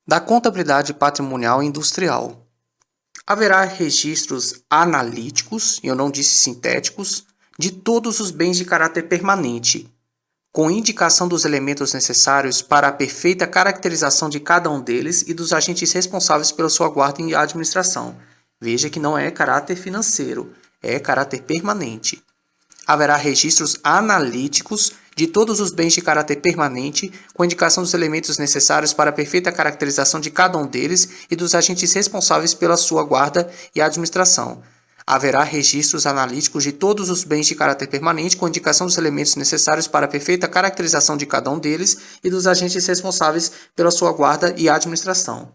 Da contabilidade patrimonial industrial. Haverá registros analíticos, eu não disse sintéticos, de todos os bens de caráter permanente, com indicação dos elementos necessários para a perfeita caracterização de cada um deles e dos agentes responsáveis pela sua guarda e administração. Veja que não é caráter financeiro, é caráter permanente. Haverá registros analíticos de todos os bens de caráter permanente, com indicação dos elementos necessários para a perfeita caracterização de cada um deles e dos agentes responsáveis pela sua guarda e administração. Haverá registros analíticos de todos os bens de caráter permanente, com indicação dos elementos necessários para a perfeita caracterização de cada um deles e dos agentes responsáveis pela sua guarda e administração.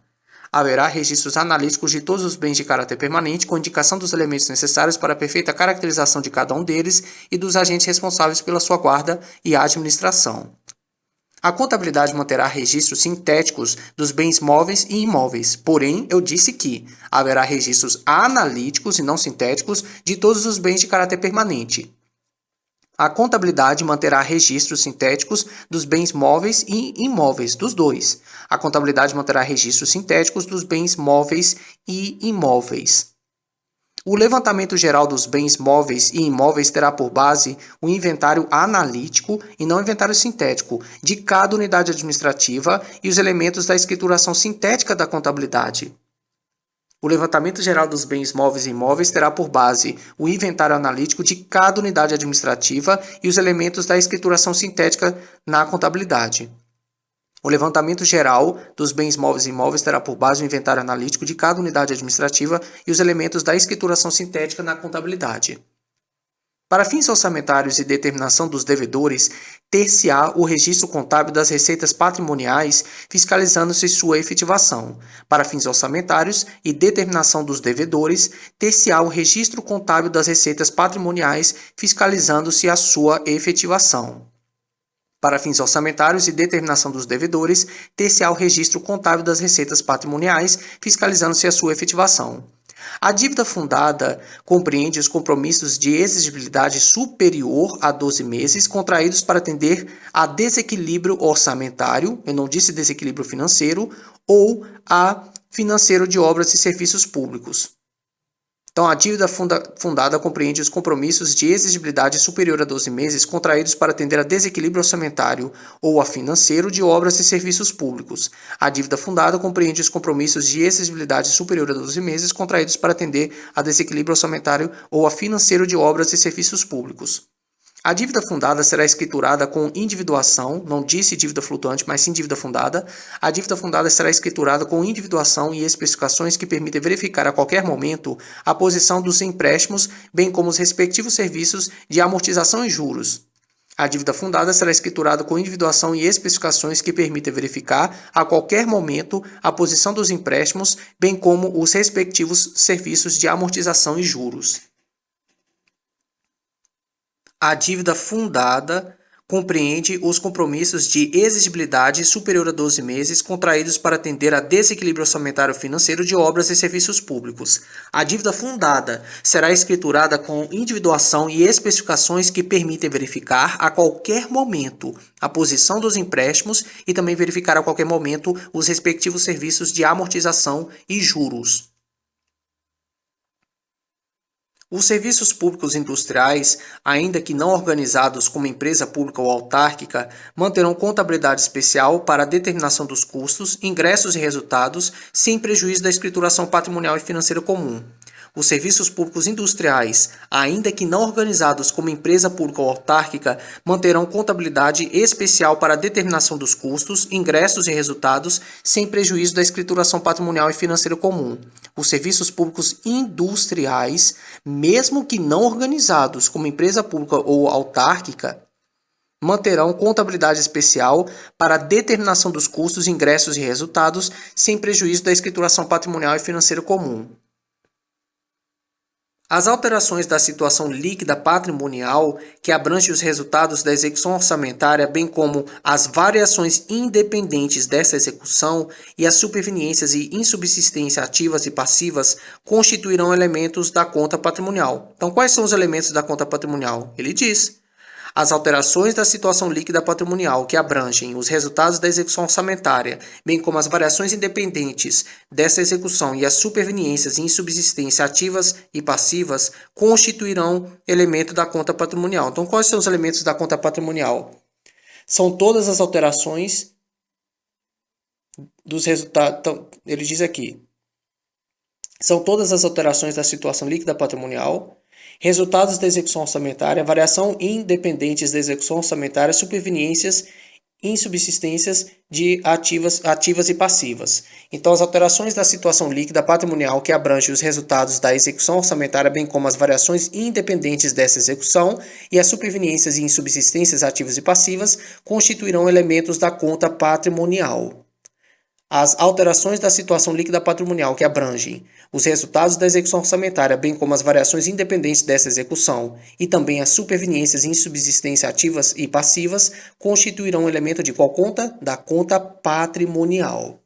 Haverá registros analíticos de todos os bens de caráter permanente, com indicação dos elementos necessários para a perfeita caracterização de cada um deles e dos agentes responsáveis pela sua guarda e administração. A contabilidade manterá registros sintéticos dos bens móveis e imóveis, porém, eu disse que haverá registros analíticos e não sintéticos de todos os bens de caráter permanente. A contabilidade manterá registros sintéticos dos bens móveis e imóveis, dos dois. A contabilidade manterá registros sintéticos dos bens móveis e imóveis. O levantamento geral dos bens móveis e imóveis terá por base o inventário analítico e não inventário sintético de cada unidade administrativa e os elementos da escrituração sintética da contabilidade. O levantamento geral dos bens móveis e imóveis terá por base o inventário analítico de cada unidade administrativa e os elementos da escrituração sintética na contabilidade. O levantamento geral dos bens móveis e imóveis terá por base o inventário analítico de cada unidade administrativa e os elementos da escrituração sintética na contabilidade. Para fins orçamentários e determinação dos devedores, ter-se-á o registro contábil das receitas patrimoniais, fiscalizando-se sua efetivação. Para fins orçamentários e determinação dos devedores, ter-se-á o registro contábil das receitas patrimoniais, fiscalizando-se a sua efetivação. Para fins orçamentários e determinação dos devedores, ter-se-á o registro contábil das receitas patrimoniais, fiscalizando-se a sua efetivação. A dívida fundada compreende os compromissos de exigibilidade superior a 12 meses contraídos para atender a desequilíbrio orçamentário, eu não disse desequilíbrio financeiro, ou a financeiro de obras e serviços públicos. Então, a dívida fundada compreende os compromissos de exigibilidade superior a 12 meses contraídos para atender a desequilíbrio orçamentário ou a financeiro de obras e serviços públicos. A dívida fundada compreende os compromissos de exigibilidade superior a 12 meses contraídos para atender a desequilíbrio orçamentário ou a financeiro de obras e serviços públicos. A dívida fundada será escriturada com individuação, não disse dívida flutuante, mas sim dívida fundada. A dívida fundada será escriturada com individuação e especificações que permitem verificar a qualquer momento a posição dos empréstimos, bem como os respectivos serviços de amortização e juros. A dívida fundada será escriturada com individuação e especificações que permitem verificar a qualquer momento a posição dos empréstimos, bem como os respectivos serviços de amortização e juros. A dívida fundada compreende os compromissos de exigibilidade superior a 12 meses contraídos para atender a desequilíbrio orçamentário financeiro de obras e serviços públicos. A dívida fundada será escriturada com individuação e especificações que permitem verificar a qualquer momento a posição dos empréstimos e também verificar a qualquer momento os respectivos serviços de amortização e juros. Os serviços públicos industriais, ainda que não organizados como empresa pública ou autárquica, manterão contabilidade especial para a determinação dos custos, ingressos e resultados, sem prejuízo da escrituração patrimonial e financeira comum. Os serviços públicos industriais, ainda que não organizados como empresa pública ou autárquica, manterão contabilidade especial para a determinação dos custos, ingressos e resultados, sem prejuízo da escrituração patrimonial e financeira comum. Os serviços públicos industriais, mesmo que não organizados como empresa pública ou autárquica, manterão contabilidade especial para a determinação dos custos, ingressos e resultados, sem prejuízo da escrituração patrimonial e financeira comum. As alterações da situação líquida patrimonial, que abrange os resultados da execução orçamentária, bem como as variações independentes dessa execução e as superveniências e insubsistências ativas e passivas, constituirão elementos da conta patrimonial. Então, quais são os elementos da conta patrimonial? Ele diz: As alterações da situação líquida patrimonial que abrangem os resultados da execução orçamentária, bem como as variações independentes dessa execução e as superveniências em subsistência ativas e passivas, constituirão elemento da conta patrimonial. Então, quais são os elementos da conta patrimonial? São todas as alterações dos resultados. Então, ele diz aqui: são todas as alterações da situação líquida patrimonial, resultados da execução orçamentária, variação independentes da execução orçamentária, superveniências, insubsistências de ativas e passivas. Então, as alterações da situação líquida patrimonial que abrange os resultados da execução orçamentária, bem como as variações independentes dessa execução e as superveniências e insubsistências ativas e passivas, constituirão elementos da conta patrimonial. As alterações da situação líquida patrimonial que abrangem os resultados da execução orçamentária, bem como as variações independentes dessa execução e também as superveniências em subsistência ativas e passivas, constituirão um elemento de qual conta? Da conta patrimonial.